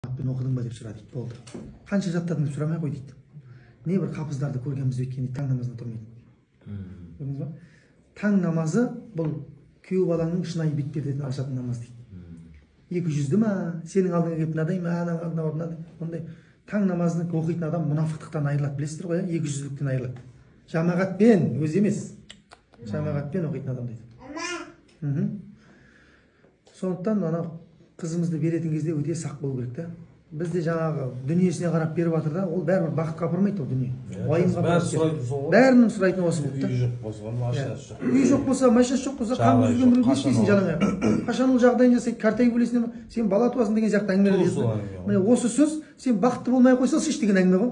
Okudun ba деп сұра дейді. Болды. Қанша жаттадың деп сұрамай қой дейді. Не бір қапыздарды көргенбіз өйткені таң намазына тұрмайды. Көрдіңіз ба? Таң намазы бұл күйеу балаңның шынайы бет пердесін ашатын намаз дейді. 200-ді ма, сенің алдыңа келіп мынадай ма, ананың алдына барып мынадай. Ондай таң намазын оқитын адам мұнафықтықтан айырылады, білесіздер ғой, 200-ліктен айырылады. Жамағатпен, өзі емес. Жамағатпен оқитын адам дейді. Сондықтан ана қызымызды беретін кезде өте сақ болу керек та. Бізде жаңағы дүниесіне қарап беріп жатыр да, ол бәрібір бақытқа апармайды ол дүние. Уайымға апарады. Бәрінің сұрайтыны осы болды да. Үй жоқ болса, машинасы жоқ болса, қаңғып жүрген біреу не істейсің жалаң аяқ? Қашан ол жағдайын жасайды, қартайып өлесің бе? Сен бала туасың деген сияқты әңгімелер естіп. Міне осы сөз сен бақытты болмай ақ қоя салшы деген әңгіме ғой.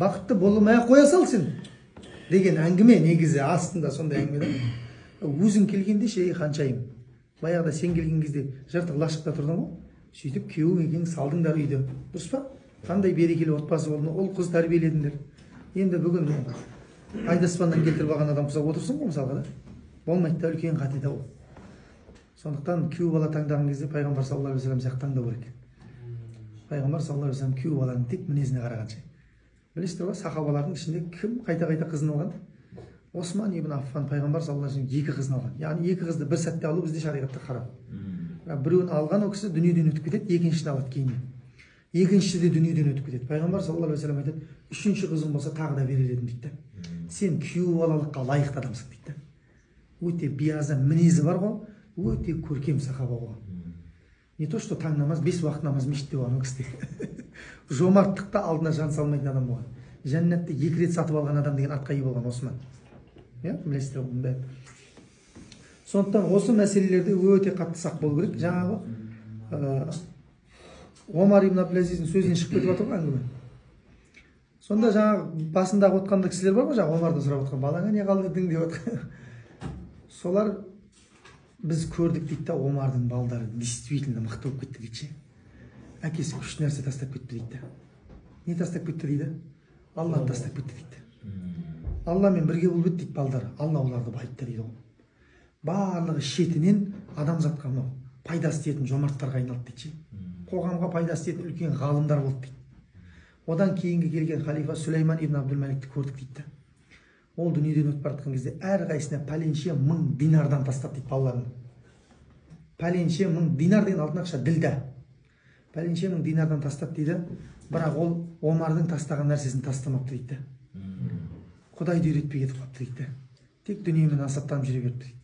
Бақытты болмай ақ қоя сал сен деген әңгіме негізі астында сондай әңгіме да. Өзің келгенде ше ханшайым. Баяғыда сен келген кезде жыртық лашықта тұрдың ғой. Сөйтіп күйеуің екең салдыңдар үйді. Дұрыс па? Қандай берекелі отбасы болды, ол қыз тәрбиеледіңдер. Енді бүгін Айдаспаннан келтіріп алған адам құсап отырсың ғой мысалға да. Болмайды да, үлкен қате да ол. Сондықтан күйеу бала таңдаған кезде пайғамбар саллаллаху алейхи вассалам сияқты таңдау керек. Пайғамбар саллаллаху алейхи вассалам күйеу баланың тек мінезіне қарағанша. Білесіздер ғой, сахабалардың ішінде кім қайта-қайта қызын алған? Осман ибн Аффан пайғамбар саллаллаху алейхи вассалам 2 қызын алған. Яғни 2 қызды бір сәтте алу бізде шариғатта харам. Біреуін алған ол кісі дүниеден өтіп кетеді, екіншісін алады кейіннен. Екіншісі де дүниеден өтіп кетеді. Пайғамбар саллаллаху алейхи вассалам айтады, 3-ші қызың болса тағы да берер едім дейді. Сен күйеу балалыққа лайықты адамсың дейді. Өте биязы мінезі бар ғой, өте көркем сахаба болған. Не то что таң намаз, 5 уақыт намаз мешітте болған ол кісі. Жомарттықта алдына жан салмайтын адам болған. Жәннатты 2 рет сатып алған адам деген атқа ие болған Осман. Иә, білесіздер ғой. Сондықтан осы мәселелерде өте қатты сақ болу керек. Жаңағы Омар ибн Абдул-Азиздің сөзінен шығып кетіп жатыр ғой әңгіме. Сонда жаңағы басындағы отқанда кісілер бар ғой, жаңағы Омарды сұрап отқан, балаңа не қалдырдың деп отқан. Солар біз көрдік дейді да, Омардың балдары действительно мықты болып кетті дейді. Әкесі күшті нәрсе тастап кетті дейді. Не тастап кетті дейді? Алланы тастап кетті дейді. Алламен бірге болып еді дейді балдары. Алла оларды байытты дейді ғой. Барлығы шетінен адамзатқа мынау пайдасы тиетін жомарттарға айналды дейді. Қоғамға пайдасы тиетін үлкен ғалымдар болды дейді. Одан кейінгі келген халифа Сүлейман ибн Абдул-Маликті көрдік дейді. Ол дүниеден өтіп бара жатқан кезде әрқайсысына пәленше 1000 динардан тастады дейді балаларын. Пәленше 1000 динар деген алтын ақша, ділда. Пәленше 1000 динардан тастады дейді. Бірақ ол Омардың тастаған нәрсесін тастамапты дейді. Құдайды үйретпей кетіп қалыпты дейді. Тек дүниемен насаттанып жүре берді дейді.